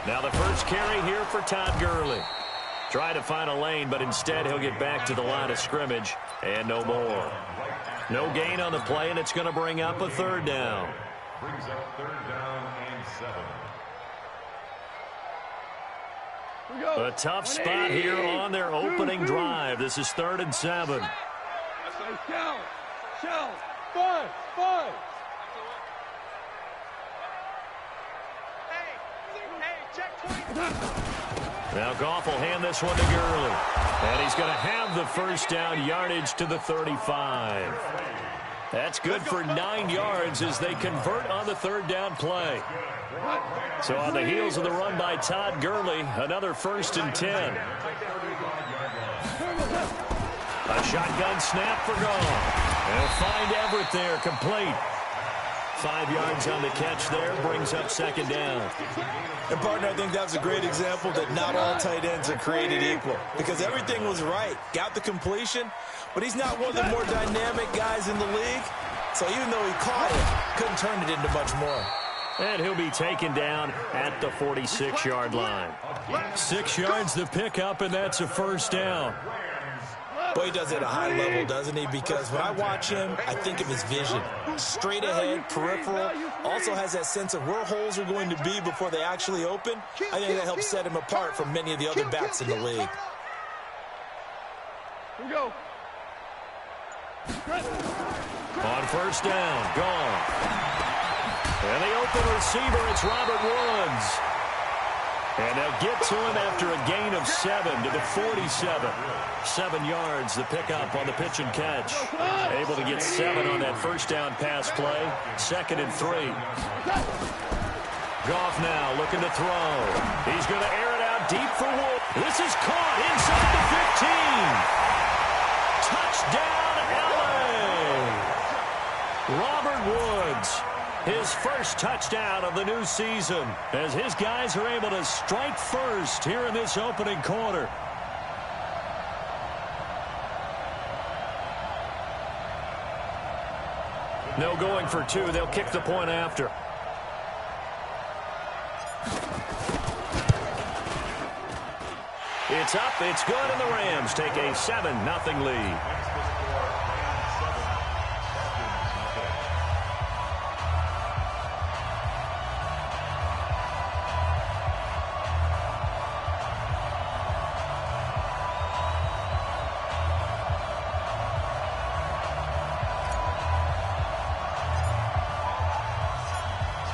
Now the first carry here for Todd Gurley. Try to find a lane, but instead he'll get back to the line of scrimmage and no more. No gain on the play, and it's going to bring up a third down. Brings up third down and 7. A tough spot here on their opening drive. This is 3rd and 7. Now Goff will hand this one to Gurley. And he's going to have the first down, yardage to the 35. That's good for 9 yards as they convert on the third down play. So on the heels of the run by Todd Gurley, another 1st and 10. A shotgun snap for Goff. They'll find Everett there, complete. 5 yards on the catch there, brings up 2nd down. And, partner, I think that was a great example that not all tight ends are created equal. Because everything was right. Got the completion, but he's not one of the more dynamic guys in the league. So even though he caught it, couldn't turn it into much more. And he'll be taken down at the 46-yard line. 6 yards the pickup, and that's a first down. Boy, he does it at a high level, doesn't he? Because when I watch him, I think of his vision. Straight ahead, peripheral. Also has that sense of where holes are going to be before they actually open. I think that helps set him apart from many of the other backs in the league. Here we go. On first down, gone. And the open receiver, it's Robert Woods. And they'll get to him after a gain of 7 to the 47. 7 yards, the pickup on the pitch and catch. Able to get 7 on that first down pass play. 2nd and 3. Goff now looking to throw. He's going to air it out deep for Woods. This is caught inside the 15. Touchdown, LA. Robert Woods. His first touchdown of the new season as his guys are able to strike first here in this opening quarter. No going for 2. They'll kick the point after. It's up, it's good, and the Rams take a 7-0 lead.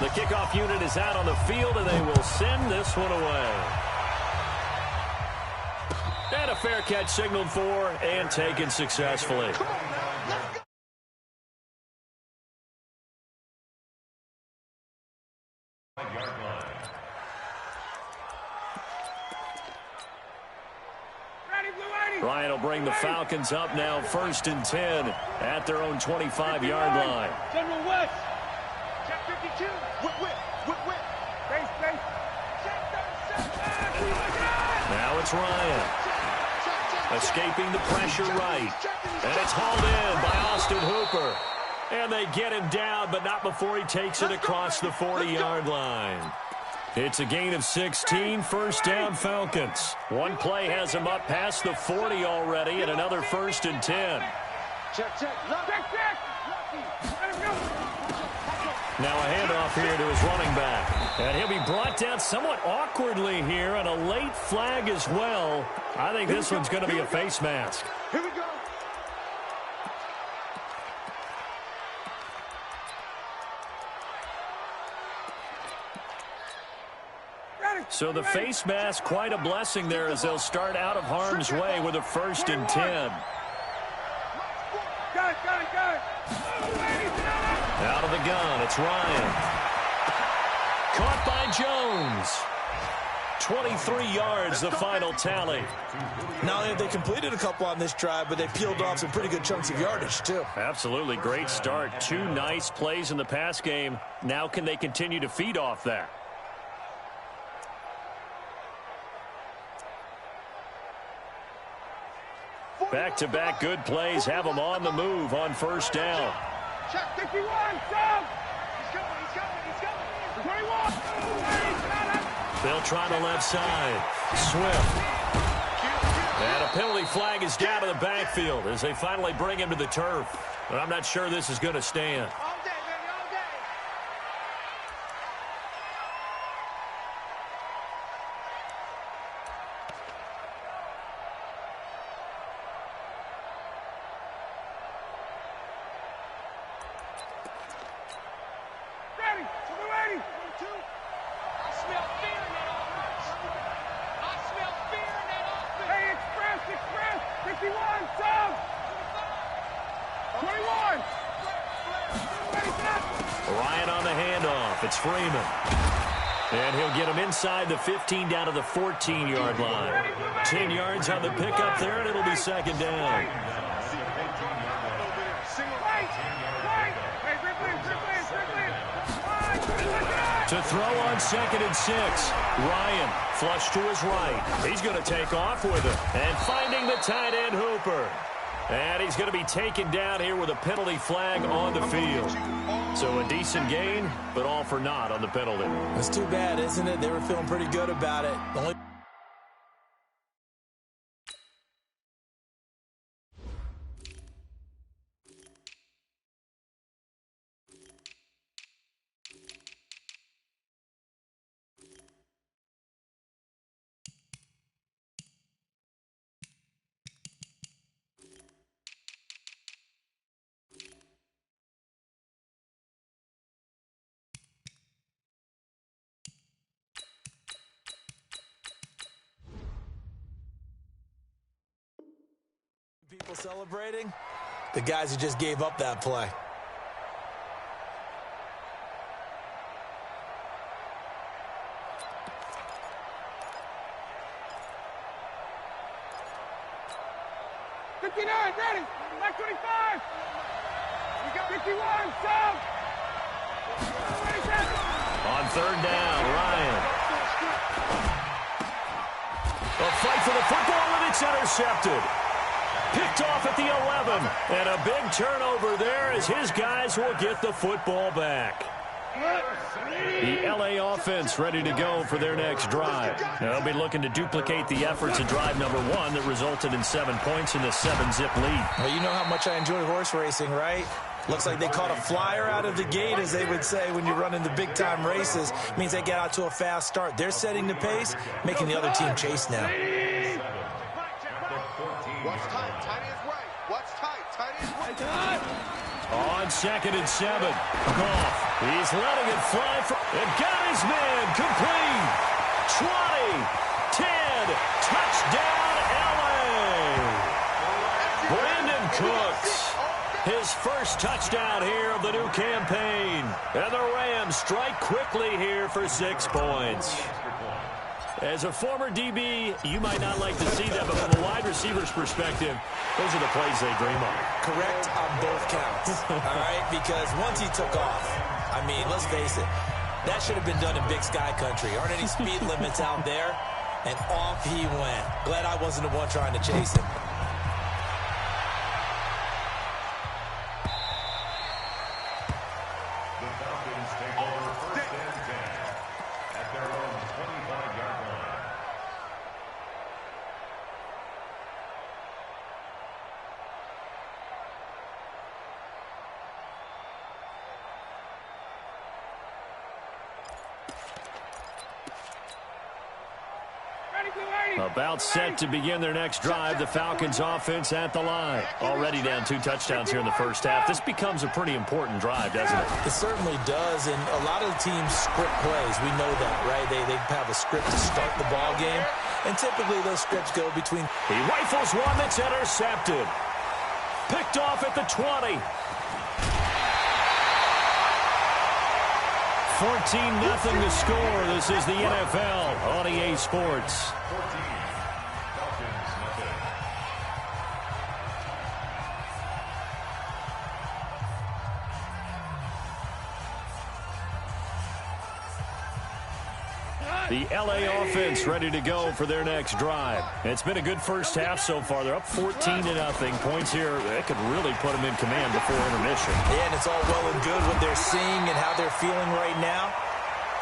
The kickoff unit is out on the field, and they will send this one away. And a fair catch signaled for and taken successfully. Ryan will bring the Falcons up now 1st and 10 at their own 25-yard line. General West. Check 52. Now it's Ryan. Escaping the pressure right. And it's hauled in by Austin Hooper. And they get him down, but not before he takes it across the 40-yard line. It's a gain of 16, 1st down Falcons. One play has him up past the 40 already, and another 1st and 10. Now a handoff here to his running back. And he'll be brought down somewhat awkwardly here, and a late flag as well. I think this one's going to be a face mask. Here we go. So the face mask, quite a blessing there as they'll start out of harm's way with a 1st and 10. Got it. Out of the gun, it's Ryan. Caught by Jones. 23 yards, the final tally. Not only have they completed a couple on this drive, but they peeled off some pretty good chunks of yardage, too. Absolutely, great start. 2 nice plays in the pass game. Now can they continue to feed off that? Back-to-back good plays have them on the move on 1st down. Check 51, go! He's coming. They'll try the left side. Swift. And a penalty flag is down to the backfield as they finally bring him to the turf. But I'm not sure this is going to stand. All day, baby, all day. Ready, we're ready. 2. I smell fear in that offense. I smell fear in that offense. Hey, express, 51, sub. 21. Ready, set. Ryan on the handoff. It's Freeman. And he'll get him inside the 15 down to the 14-yard line. 10 yards on the pickup there, and it'll be second down. To throw on 2nd and 6. Ryan flush to his right. He's going to take off with it. And finding the tight end Hooper. And he's going to be taken down here with a penalty flag on the field. So a decent gain, but all for naught on the penalty. It's too bad, isn't it? They were feeling pretty good about it. Only people celebrating, the guys who just gave up that play. Ready, back 25. We got 51, sub. On 3rd down, Ryan. A fight for the football, and it's intercepted. Picked off at the 11. And a big turnover there as his guys will get the football back. The L.A. offense ready to go for their next drive. They'll be looking to duplicate the efforts of drive number 1 that resulted in 7 points in the 7-zip lead. Well, you know how much I enjoy horse racing, right? Looks like they caught a flyer out of the gate, as they would say when you're running the big-time races. Means they get out to a fast start. They're setting the pace, making the other team chase now. Watch tight, tight is right. Watch tight, tight is right. On 2nd and 7. Goff. He's letting it fly. And got his man complete. 20, 10, touchdown L.A. Brandon Cooks. His first touchdown here of the new campaign. And the Rams strike quickly here for 6 points. As a former DB, you might not like to see that, but from a wide receiver's perspective, those are the plays they dream of. Correct on both counts, all right? Because once he took off, I mean, let's face it, that should have been done in Big Sky Country. Aren't any speed limits out there? And off he went. Glad I wasn't the one trying to chase him. The Falcons take over 1st and 10 at their own 25-yard line. About set to begin their next drive, the Falcons offense at the line. Already down 2 touchdowns here in the first half. This becomes a pretty important drive, doesn't it? It certainly does, and a lot of the teams script plays. We know that, right? They have a script to start the ball game, and typically those scripts go between... He rifles one that's intercepted. Picked off at the 20. 14-0 to score. This is the NFL on EA Sports. 14, Falcons, nothing. The L.A. offense ready to go for their next drive. It's been a good first half so far. They're up 14-0. Points here, that could really put them in command before intermission. Yeah, and it's all well and good what they're seeing and how they're feeling right now.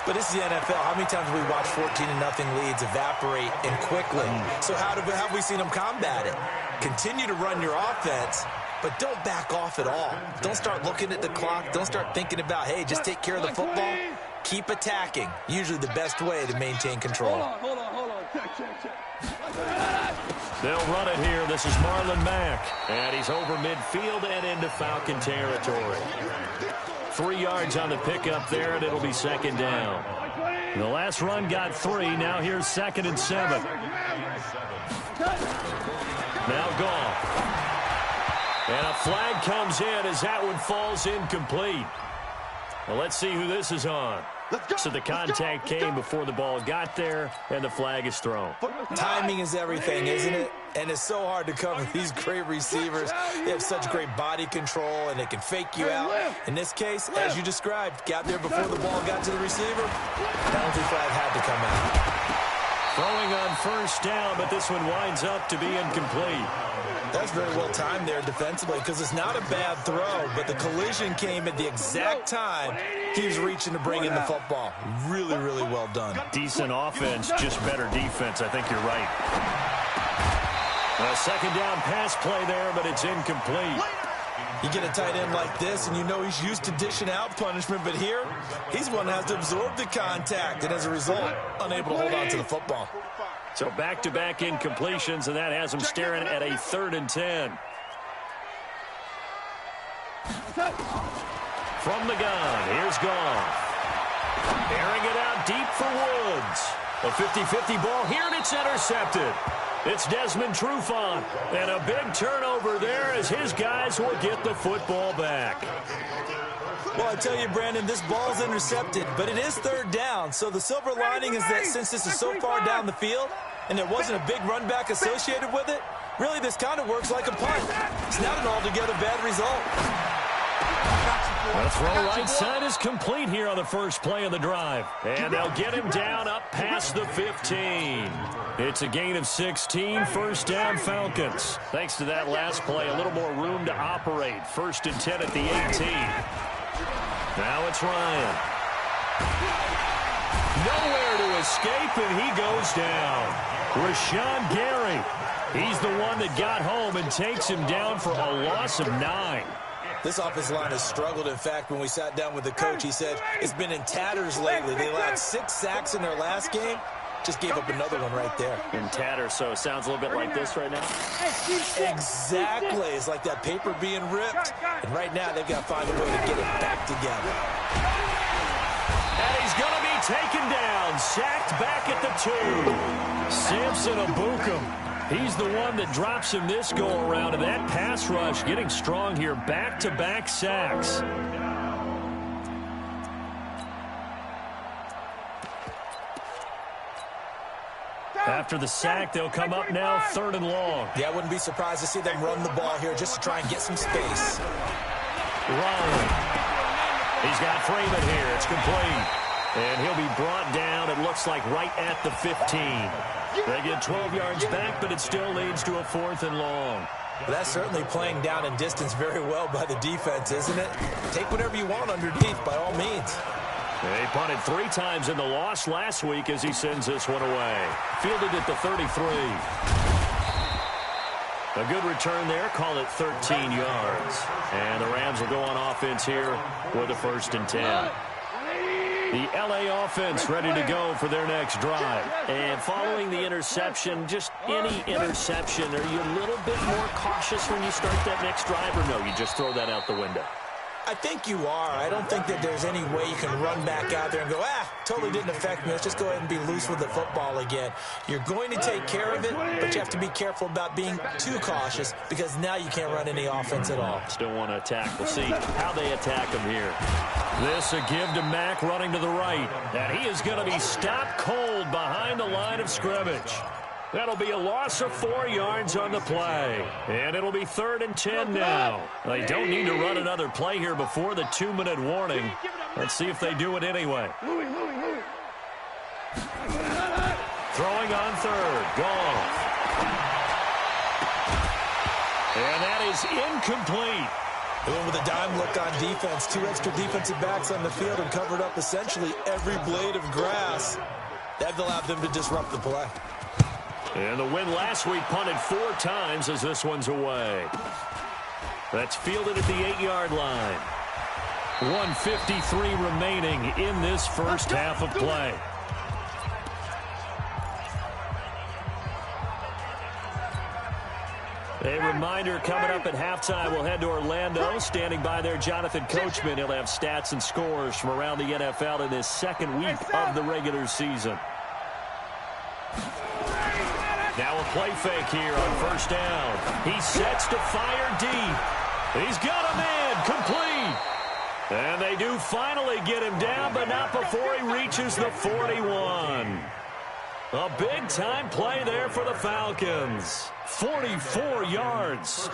But it's the NFL. How many times have we watched 14-0 leads evaporate and quickly? So how have we seen them combat it? Continue to run your offense, but don't back off at all. Don't start looking at the clock. Don't start thinking about, hey, just take care of the football. Keep attacking. Usually the best way to maintain control. Hold on. Check. They'll run it here. This is Marlon Mack. And he's over midfield and into Falcon territory. 3 yards on the pickup there, and it'll be second down. The last run got 3. Now here's 2nd and 7. Now Goff. And a flag comes in as that one falls incomplete. Well, let's see who this is on. So the contact came before the ball got there, and the flag is thrown. Timing is everything, isn't it? And it's so hard to cover these great receivers. They have such great body control, and they can fake you out. In this case, as you described, got there before the ball got to the receiver. Penalty flag had to come out. Throwing on first down, but this one winds up to be incomplete. That's very well timed there defensively because it's not a bad throw, but the collision came at the exact time he was reaching to bring in the football. Really, really well done. Decent offense, just better defense. I think you're right. A second down pass play there, but it's incomplete. You get a tight end like this, and you know he's used to dishing out punishment, but here, he's one that has to absorb the contact, and as a result, unable to hold on to the football. So back-to-back incompletions, and that has him staring at a 3rd and 10. From the gun, here's Goff. Airing it out deep for Woods. A 50-50 ball here, and it's intercepted. It's Desmond Trufant, and a big turnover there as his guys will get the football back. Well, I tell you, Brandon, this ball's intercepted, but it is 3rd down. So the silver lining is that since this is so far down the field and there wasn't a big run back associated with it, really this kind of works like a punt. It's not an altogether bad result. The throw right side is complete here on the first play of the drive. And they'll get him down up past the 15. It's a gain of 16, first down Falcons. Thanks to that last play, a little more room to operate. 1st and 10 at the 18. Now it's Ryan. Nowhere to escape, and he goes down. Rashawn Gary. He's the one that got home and takes him down for a loss of 9. This offensive line has struggled. In fact, when we sat down with the coach, he said it's been in tatters lately. They allowed 6 sacks in their last game. Just gave up another one right there. In tatters, so it sounds a little bit like this right now. Exactly. It's like that paper being ripped. And right now, they've got to find a way to get it back together. And he's going to be taken down. Sacked back at the 2. Samson Abukum. He's the one that drops him this go-around, and that pass rush getting strong here. Back-to-back sacks. After the sack, they'll come up now 3rd and long. Yeah, I wouldn't be surprised to see them run the ball here just to try and get some space. Ryan. He's got Freeman here. It's complete. And he'll be brought down, it looks like, right at the 15. They get 12 yards back, but it still leads to a 4th and long. But that's certainly playing down in distance very well by the defense, isn't it? Take whatever you want underneath, by all means. They punted 3 times in the loss last week as he sends this one away. Fielded at the 33. A good return there. Call it 13 yards. And the Rams will go on offense here with a 1st and 10. The LA offense ready to go for their next drive. And following the interception, just any interception, are you a little bit more cautious when you start that next drive, or no, you just throw that out the window? I think you are. I don't think that there's any way you can run back out there and go, totally didn't affect me. Let's just go ahead and be loose with the football again. You're going to take care of it, but you have to be careful about being too cautious because now you can't run any offense at all. Still want to attack. We'll see how they attack him here. This a give to Mack running to the right. And he is going to be stopped cold behind the line of scrimmage. That'll be a loss of 4 yards on the play. And it'll be 3rd and 10 now. They don't need to run another play here before the 2-minute warning. Let's see if they do it anyway. Throwing on 3rd. Goff. And that is incomplete. And then with a dime look on defense, 2 extra defensive backs on the field and covered up essentially every blade of grass. That allowed them to disrupt the play. And the win last week punted 4 times as this one's away. That's fielded at the 8-yard line. 1:53 remaining in this first half of play. A reminder coming up at halftime, we'll head to Orlando. Standing by there, Jonathan Coachman. He'll have stats and scores from around the NFL in this second week of the regular season. Now a play fake here on first down. He sets to fire deep. He's got him in, complete. And they do finally get him down, but not before he reaches the 41. A big-time play there for the Falcons. 44 yards.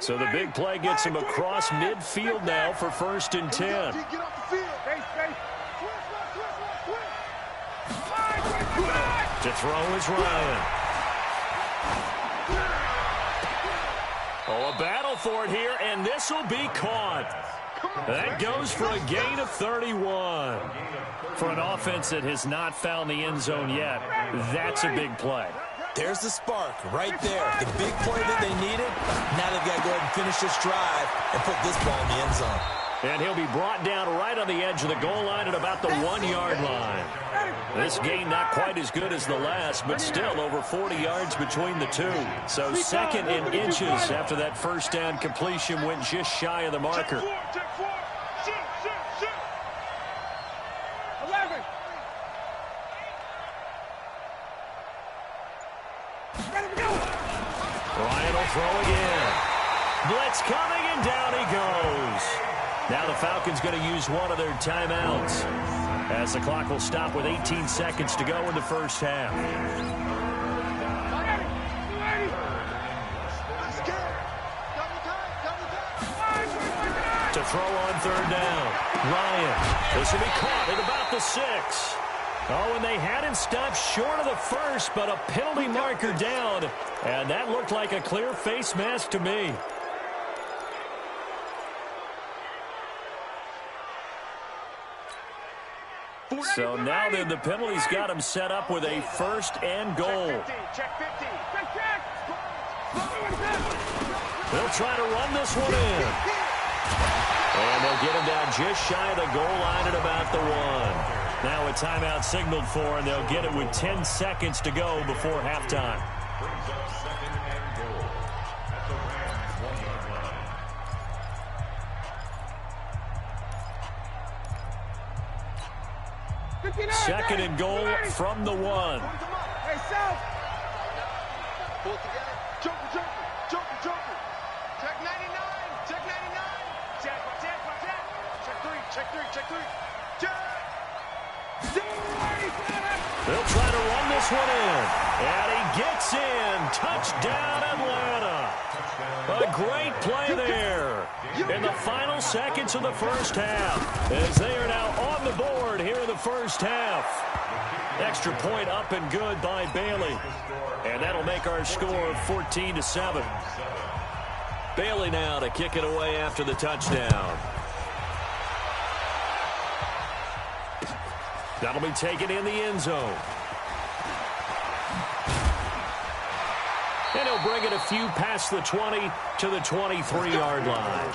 So the big play gets him across midfield now for 1st and 10. To throw is Ryan. Oh, a battle for it here, and this will be caught. That goes for a gain of 31. For an offense that has not found the end zone yet, that's a big play. There's the spark right there. The big play that they needed. Now they've got to go ahead and finish this drive and put this ball in the end zone. And he'll be brought down right on the edge of the goal line at about the 1-yard line. This gain not quite as good as the last, but still over 40 yards between the two. So 2nd and inches after that first down completion went just shy of the marker. 11. Ryan will throw again. Blitz coming, and down he goes. Now the Falcons going to use one of their timeouts as the clock will stop with 18 seconds to go in the first half. To throw on 3rd down. Ryan. This will be caught at about the 6. Oh, and they had him stopped short of the 1st, but a penalty marker down. And that looked like a clear face mask to me. So now then the penalty's got him set up with a 1st and goal. They'll try to run this one in. And they'll get him down just shy of the goal line at about the 1. Now a timeout signaled for, and they'll get it with 10 seconds to go before halftime. Brings up 2nd and goal at the Rams' 1-yard line. 2nd and goal from the 1. Hey, South. Pull it together. Joker, Joker, Joker, Joker. Check 99, check 99. Check, check, check. Check 3, check 3, check 3. Check. They'll try to run this one in. And he gets in. Touchdown, Atlanta. A great play there in the final seconds of the first half as they are now on the board here in the first half. Extra point up and good by Bailey. And that'll make our score 14-7. Bailey now to kick it away after the touchdown. That'll be taken in the end zone. And he'll bring it a few past the 20 to the 23-yard line.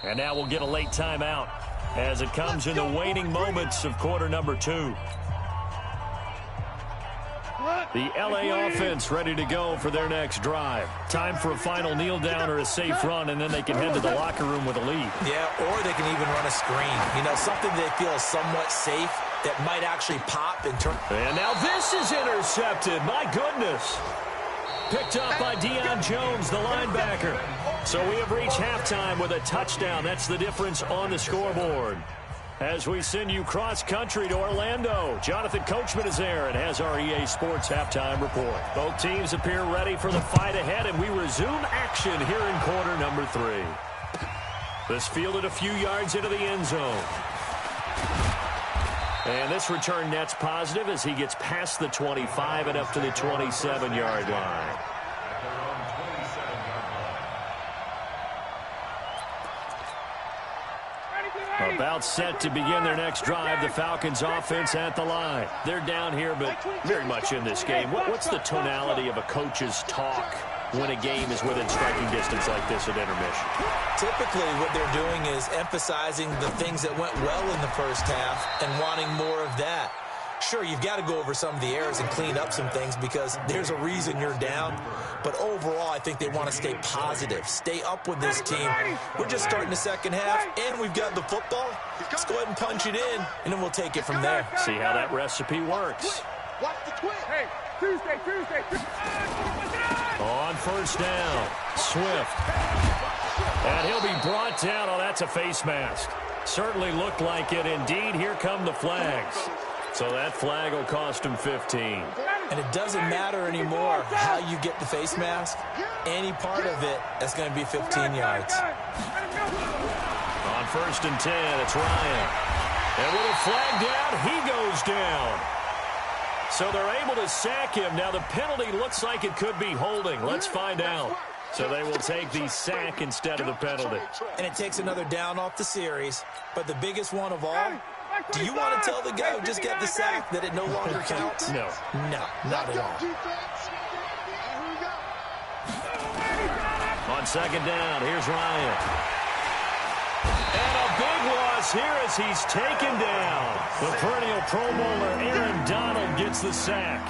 And now we'll get a late timeout as it comes in the waning moments of quarter number 2. The LA offense ready to go for their next drive. Time for a final kneel down or a safe run, and then they can head to the locker room with a lead. Yeah, or they can even run a screen. You know, something they feel somewhat safe that might actually pop and turn. And now this is intercepted. My goodness. Picked up by Deion Jones, the linebacker. So we have reached halftime with a touchdown. That's the difference on the scoreboard. As we send you cross-country to Orlando, Jonathan Coachman is there and has our EA Sports halftime report. Both teams appear ready for the fight ahead, and we resume action here in quarter number 3. This fielded a few yards into the end zone. And this return net's positive as he gets past the 25 and up to the 27-yard line. About set to begin their next drive, the Falcons offense at the line. They're down here, but very much in this game. What's the tonality of a coach's talk when a game is within striking distance like this at intermission? Typically, what they're doing is emphasizing the things that went well in the first half and wanting more of that. Sure, you've got to go over some of the errors and clean up some things because there's a reason you're down. But overall, I think they want to stay positive, stay up with this team. We're just starting the second half, and we've got the football. Let's go ahead and punch it in, and then we'll take it from there. See how that recipe works. Watch the twist. Hey, Tuesday. On first down, Swift. And he'll be brought down. Oh, that's a face mask. Certainly looked like it. Indeed, here come the flags. So that flag will cost him 15. And it doesn't matter anymore how you get the face mask. Any part of it, that's going to be 15 yards. On first and 10, it's Ryan. And with a flag down, he goes down. So they're able to sack him. Now the penalty looks like it could be holding. Let's find out. So they will take the sack instead of the penalty. And it takes another down off the series. But the biggest one of all, do you want to tell the guy who just got the sack that it no longer counts? No. No, not at all. On second down, here's Ryan. And a big loss here as he's taken down. The perennial Pro Bowler Aaron Donald gets the sack.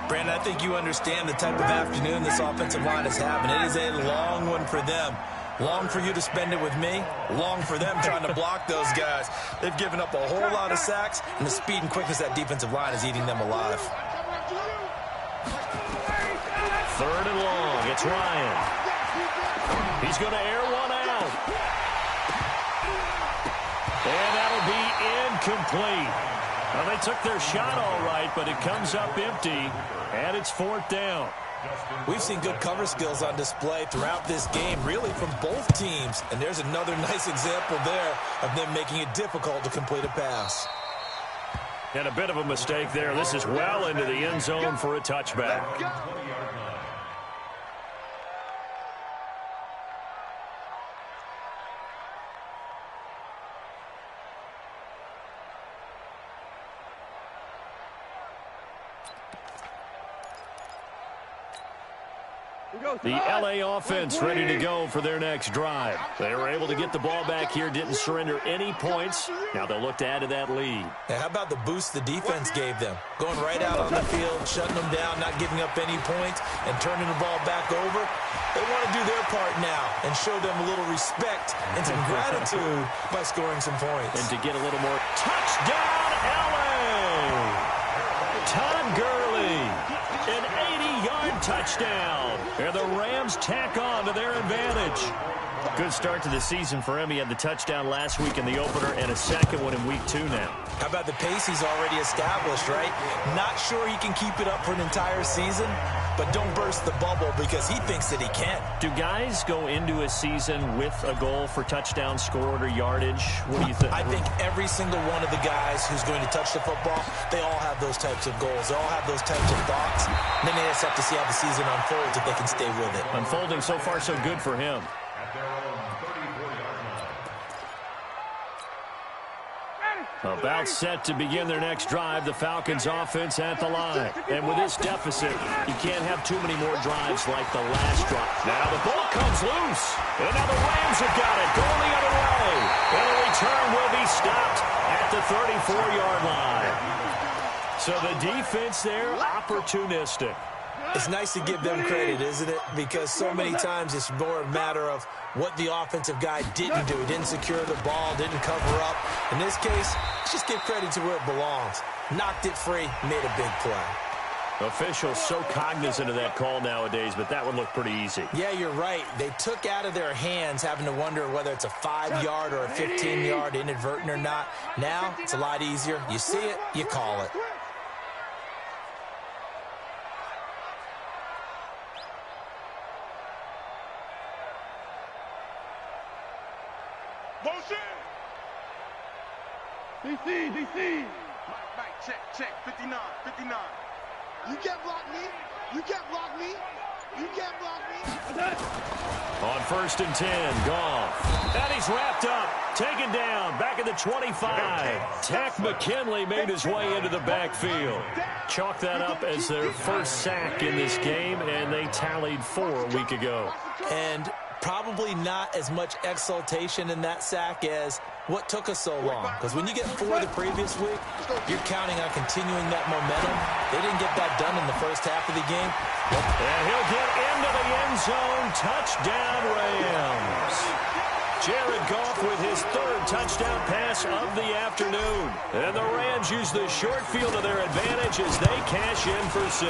Brandon, I think you understand the type of afternoon this offensive line is having. It is a long one for them. Long for you to spend it with me. Long for them trying to block those guys. They've given up a whole lot of sacks, and the speed and quickness of that defensive line is eating them alive. Third and long. It's Ryan. He's going to air one out. And that'll be incomplete. Well, they took their shot all right, but it comes up empty, and it's fourth down. We've seen good cover skills on display throughout this game, really from both teams. And there's another nice example there of them making it difficult to complete a pass. And a bit of a mistake there. This is well into the end zone for a touchback. The LA offense ready to go for their next drive. They were able to get the ball back here, didn't surrender any points. Now they'll look to add to that lead. Now, how about the boost the defense gave them? Going right out on the field, shutting them down, not giving up any points, and turning the ball back over. They want to do their part now and show them a little respect and some gratitude by scoring some points. And to get a little more touchdown, LA! Todd Gurley, an 80-yard touchdown. And the Rams tack on to their advantage. Good start to the season for him. He had the touchdown last week in the opener and a second one in week 2 now. How about the pace he's already established, right? Not sure he can keep it up for an entire season, but don't burst the bubble because he thinks that he can. Do guys go into a season with a goal for touchdown scored or yardage? What do you think? I think every single one of the guys who's going to touch the football, they all have those types of goals. They all have those types of thoughts. And then they just have to see how the season unfolds if they can stay with it. Unfolding so far so good for him. About set to begin their next drive, the Falcons offense at the line. And with this deficit, you can't have too many more drives like the last drive. Now the ball comes loose. And now the Rams have got it, going the other way. And the return will be stopped at the 34-yard line. So the defense there, opportunistic. It's nice to give them credit, isn't it? Because so many times it's more a matter of what the offensive guy didn't do. Didn't secure the ball, didn't cover up. In this case, let's just give credit to where it belongs. Knocked it free, made a big play. Officials so cognizant of that call nowadays, but that one looked pretty easy. Yeah, you're right. They took out of their hands having to wonder whether it's a 5-yard or a 15-yard inadvertent or not. Now, it's a lot easier. You see it, you call it. Motion! DC! Mike, check, 59. You can't block me. You can't block me. On 1st and 10, Goff. And he's wrapped up. Taken down. Back at the 25. Tack McKinley made his way into the backfield. Chalk that up as their first sack in this game, and they tallied 4 a week ago. And probably not as much exultation in that sack as what took us so long. Because when you get 4 the previous week, you're counting on continuing that momentum. They didn't get that done in the first half of the game. And he'll get into the end zone. Touchdown, Rams. Jared Goff with his 3rd touchdown pass of the afternoon. And the Rams use the short field to their advantage as they cash in for 6.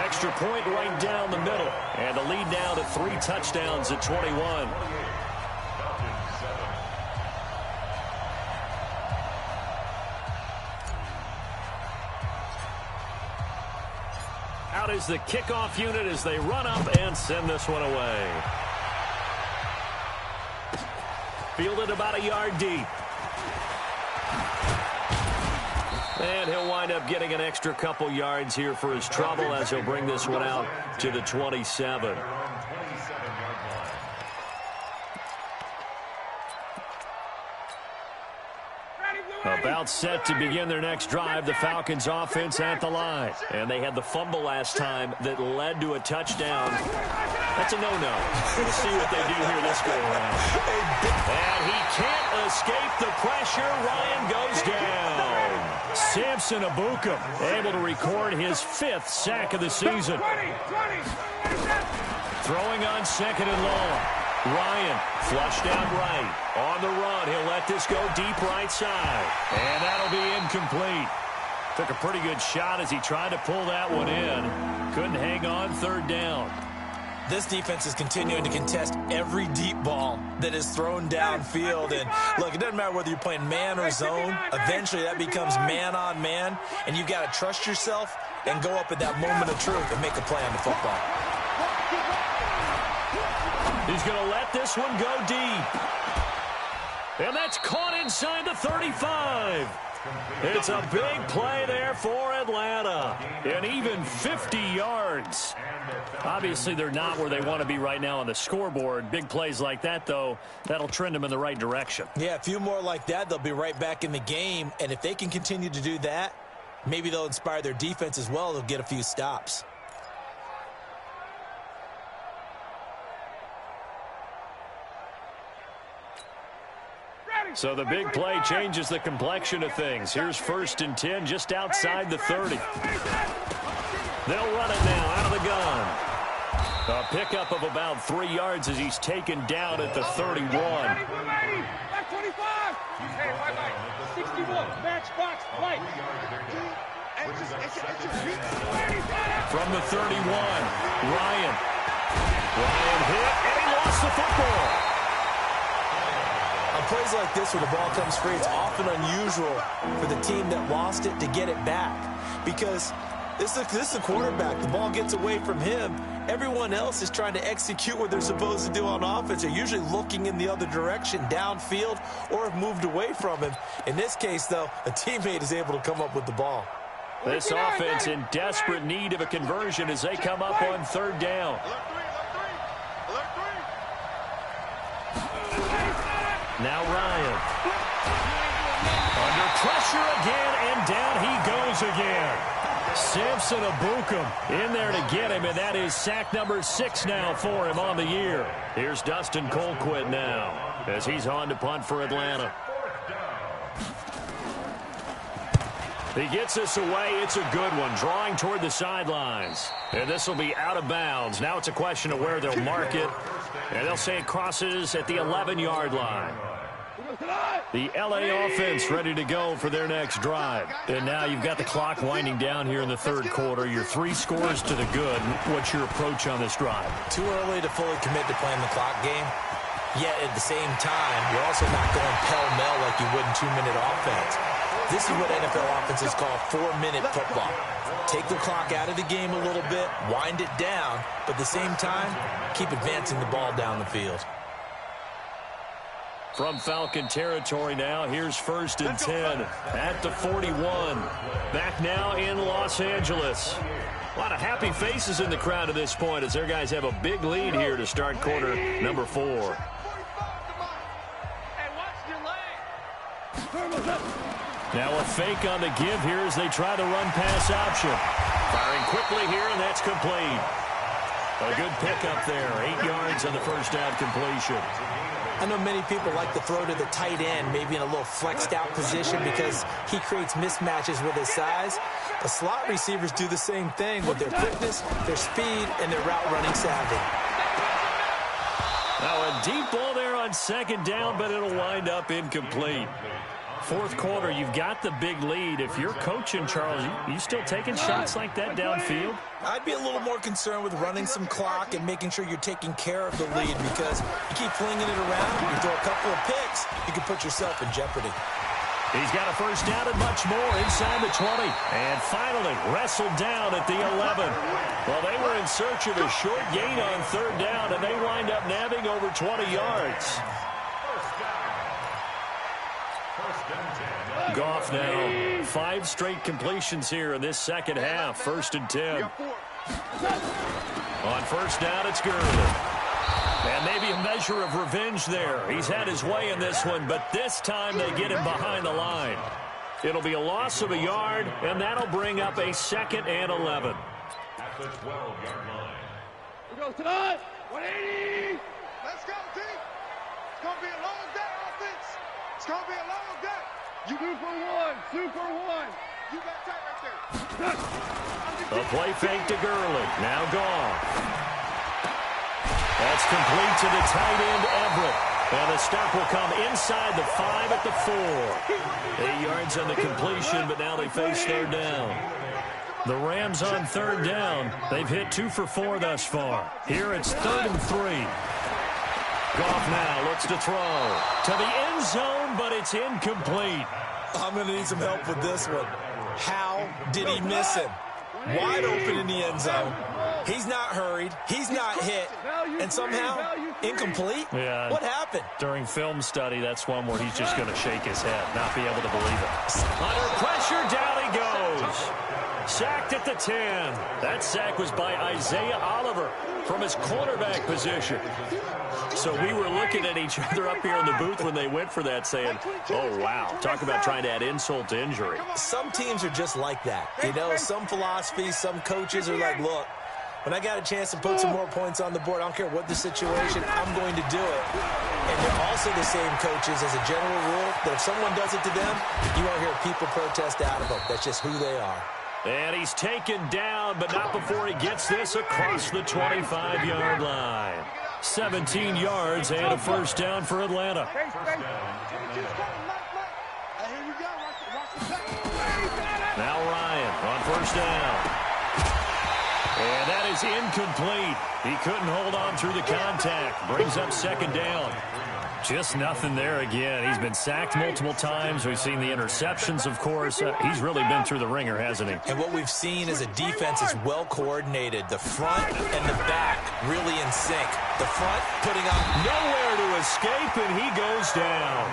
Extra point right down the middle. And the lead now to 3 touchdowns at 21. Out is the kickoff unit as they run up and send this one away. Fielded about a yard deep. And he'll wind up getting an extra couple yards here for his trouble as he'll bring this one out to the 27. About set to begin their next drive, the Falcons offense at the line. And they had the fumble last time that led to a touchdown. That's a no-no. We'll see what they do here this go-around. And he can't escape the pressure. Ryan goes down. Samson Abukum able to record his 5th sack of the season. Throwing on 2nd and long. Ryan flushed out right. On the run, he'll let this go deep right side. And that'll be incomplete. Took a pretty good shot as he tried to pull that one in. Couldn't hang on 3rd down. This defense is continuing to contest every deep ball that is thrown downfield. And look, it doesn't matter whether you're playing man or zone. Eventually that becomes man on man. And you've got to trust yourself and go up at that moment of truth and make a play on the football. He's going to let this one go deep. And that's caught inside the 35. It's a big play there for Atlanta. And even 50 yards. Obviously, they're not where they want to be right now on the scoreboard. Big plays like that, though, that'll trend them in the right direction. Yeah, a few more like that, they'll be right back in the game. And if they can continue to do that, maybe they'll inspire their defense as well. They'll get a few stops. So the big play changes the complexion of things. Here's 1st and 10 just outside the 30. They'll run it now out of the gun. A pickup of about 3 yards as he's taken down at the 31. Back 25. Hey, right. 61. Match box. Right. From the 31, Ryan hit, and he lost the football. On plays like this where the ball comes free, it's often unusual for the team that lost it to get it back. Because this is the quarterback. The ball gets away from him. Everyone else is trying to execute what they're supposed to do on offense. They're usually looking in the other direction, downfield, or have moved away from him. In this case, though, a teammate is able to come up with the ball. This offense in desperate need of a conversion as they come up on 3rd down. Now Ryan. Under pressure again, and down he goes again. Samson Abukum in there to get him, and that is sack number 6 now for him on the year. Here's Dustin Colquitt now as he's on to punt for Atlanta. He gets this away. It's a good one, drawing toward the sidelines. And this will be out of bounds. Now it's a question of where they'll mark it. And they'll say it crosses at the 11-yard line. The LA offense ready to go for their next drive. And now you've got the clock winding down here in the third quarter. Your 3 scores to the good. What's your approach on this drive? Too early to fully commit to playing the clock game. Yet at the same time, you're also not going pell-mell like you would in 2-minute offense. This is what NFL offenses call 4-minute football. Take the clock out of the game a little bit, wind it down, but at the same time, keep advancing the ball down the field. From Falcon territory now, here's 1st and 10 at the 41. Back now in Los Angeles. A lot of happy faces in the crowd at this point as their guys have a big lead here to start quarter number 4. Now a fake on the give here as they try to run pass option. Firing quickly here, and that's complete. A good pickup there. 8 yards on the first down completion. I know many people like to throw to the tight end, maybe in a little flexed out position because he creates mismatches with his size. But slot receivers do the same thing with their quickness, their speed, and their route running savvy. Now a deep ball there on 2nd down, but it'll wind up incomplete. 4th quarter, you've got the big lead. If you're coaching, Charles, you still taking shots like that downfield? I'd be a little more concerned with running some clock and making sure you're taking care of the lead because you keep flinging it around, you throw a couple of picks, you can put yourself in jeopardy. He's got a first down and much more inside the 20. And finally wrestled down at the 11. Well, they were in search of a short gain on 3rd down, and they wind up nabbing over 20 yards. Goff now, 5 straight completions here in this second half. 1st and 10. On 1st down, it's Gurley. And maybe a measure of revenge there. He's had his way in this one, but this time they get him behind the line. It'll be a loss of a yard, and that'll bring up a 2nd and 11. At the 12-yard line. We go tonight. 180. Let's go, team. It's going to be a long day, offense. It's going to be a long day. You do for 1. Super 1. You got that right there. A play fake to Gurley. Now Goff. That's complete to the tight end, Everett. And the stop will come inside the 5 at the 4. 8 yards on the completion, but now they face 3rd down. The Rams on 3rd down. They've hit 2 for 4 thus far. Here it's 3rd and 3. Goff now looks to throw to the end zone, but it's incomplete. I'm going to need some help with this one. How did he miss him? Wide open in the end zone. He's not hurried. He's not hit. And somehow, incomplete? Yeah. What happened? During film study, that's one where he's just going to shake his head, not be able to believe it. Under pressure, down he goes. Sacked at the 10. That sack was by Isaiah Oliver from his cornerback position. So we were looking at each other up here in the booth when they went for that saying, oh, wow, talk about trying to add insult to injury. Some teams are just like that. You know, some philosophies, some coaches are like, look, when I got a chance to put some more points on the board, I don't care what the situation, I'm going to do it. And they're also the same coaches as a general rule that if someone does it to them, you won't hear people protest out of them. That's just who they are. And he's taken down, but not before he gets this across the 25-yard line. 17 yards and a first down for Atlanta. Now Ryan on first down. And that is incomplete. He couldn't hold on through the contact. Brings up 2nd down. Just nothing there again. He's been sacked multiple times. We've seen the interceptions, of course. He's really been through the ringer, hasn't he? And what we've seen is a defense that's well coordinated. The front and the back really in sync. The front putting up nowhere to escape, and he goes down.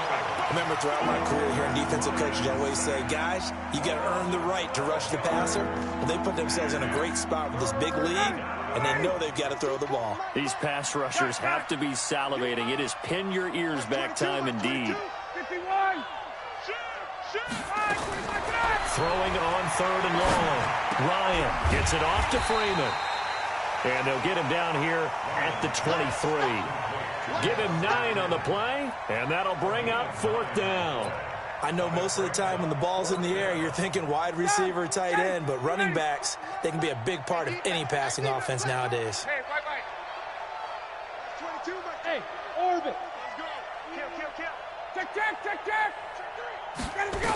I remember throughout my career here in defensive coaching, I always say, guys, you got to earn the right to rush the passer. Well, they put themselves in a great spot with this big lead, and they know they've got to throw the ball. These pass rushers have to be salivating. It is pin your ears back time indeed. 51. Throwing on 3rd and long. Ryan gets it off to Freeman. And they'll get him down here at the 23. Give him 9 on the play, and that'll bring up 4th down. I know most of the time when the ball's in the air, you're thinking wide receiver, tight end, but running backs, they can be a big part of any passing offense nowadays. Hey, right. 22, hey, orbit. Let's go. Kill. Check, check, check, check. Ready to go.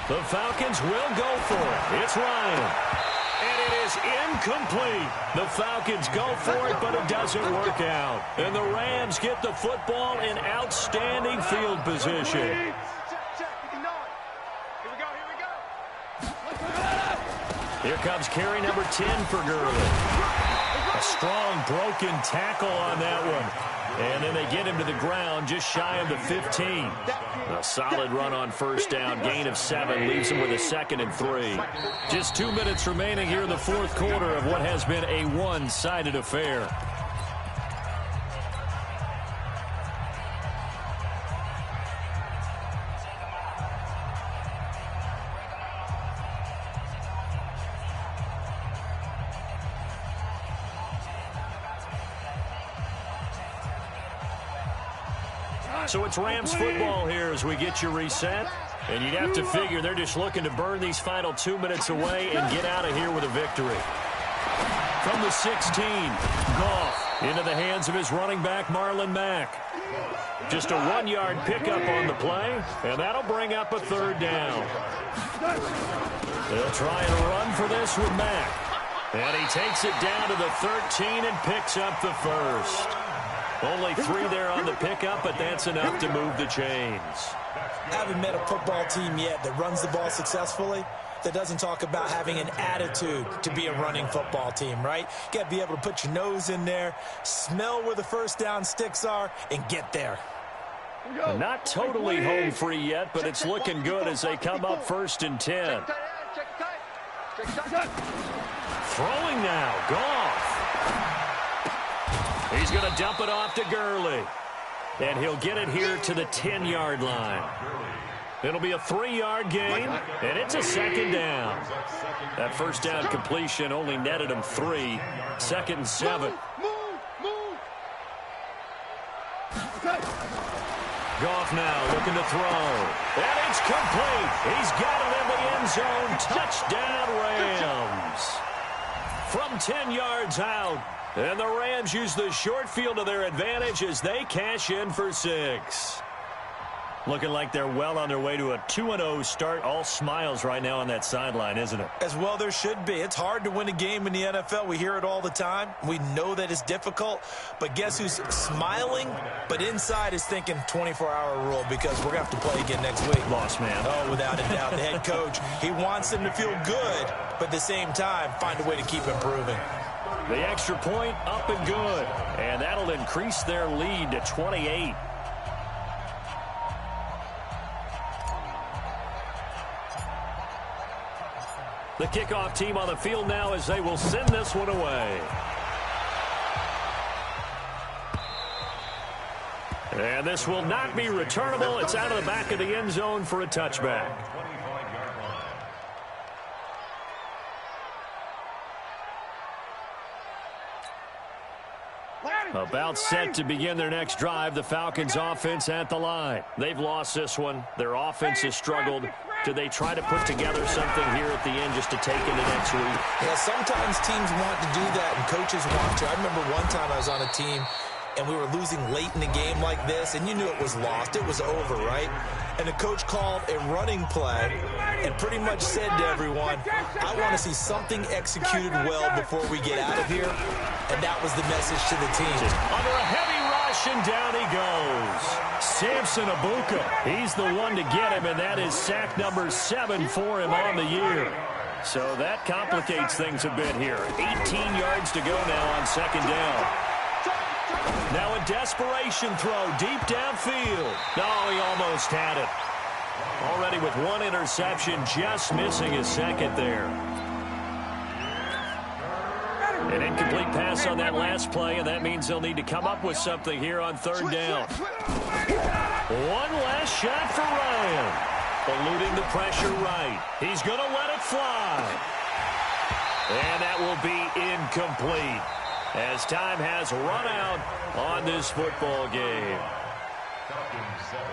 The Falcons will go for it. It's Ryan. And it is incomplete. The Falcons go for it, but it doesn't work out. And the Rams get the football in outstanding field position. Here comes carry number 10 for Gurley. A strong broken tackle on that one. And then they get him to the ground just shy of the 15. A solid run on first down. Gain of 7 leaves him with a 2nd and 3. Just 2 minutes remaining here in the fourth quarter of what has been a one-sided affair. So it's Rams football here as we get you reset. And you'd have to figure they're just looking to burn these final 2 minutes away and get out of here with a victory. From the 16, Goff into the hands of his running back, Marlon Mack. Just a 1-yard pickup on the play, and that'll bring up a 3rd down. They'll try and run for this with Mack. And he takes it down to the 13 and picks up the 1st. Only 3 there on the pickup, but that's enough to move the chains. I haven't met a football team yet that runs the ball successfully that doesn't talk about having an attitude to be a running football team, right? You got to be able to put your nose in there, smell where the first down sticks are, and get there. Not totally home free yet, but it's looking good as they come up 1st and 10. Throwing now, Goff. He's going to dump it off to Gurley. And he'll get it here to the 10-yard line. It'll be a 3-yard gain, and it's a 2nd down. That first down completion only netted him 3. 2nd and 7. Goff now looking to throw. And it's complete. He's got it in the end zone. Touchdown, Rams. From 10 yards out. And the Rams use the short field to their advantage as they cash in for 6. Looking like they're well on their way to a 2-0 start. All smiles right now on that sideline, isn't it? As well there should be. It's hard to win a game in the NFL. We hear it all the time. We know that it's difficult. But guess who's smiling, but inside is thinking 24-hour rule because we're going to have to play again next week. Boss man. Oh, without a doubt. The head coach, he wants them to feel good, but at the same time, find a way to keep improving. The extra point up and good. And that'll increase their lead to 28. The kickoff team on the field now as they will send this one away. And this will not be returnable. It's out of the back of the end zone for a touchback. About set to begin their next drive, the Falcons offense at the line. They've lost this one. Their offense has struggled. Do they try to put together something here at the end just to take into next week? Yeah, sometimes teams want to do that and coaches want to. I remember one time I was on a team and we were losing late in the game like this, and you knew it was lost. It was over, right? And the coach called a running play and pretty much said to everyone, I want to see something executed well before we get out of here. And that was the message to the team. Under a heavy rush, and down he goes. Samson Abuka, he's the one to get him, and that is sack number 7 for him on the year. So that complicates things a bit here. 18 yards to go now on 2nd down. Now a desperation throw deep downfield. Oh, he almost had it. Already with 1 interception, just missing his 2nd there. An incomplete pass on that last play, and that means they'll need to come up with something here on 3rd down. One last shot for Ryan. Eluding the pressure right. He's going to let it fly. And that will be incomplete as time has run out on this football game. Falcons 7,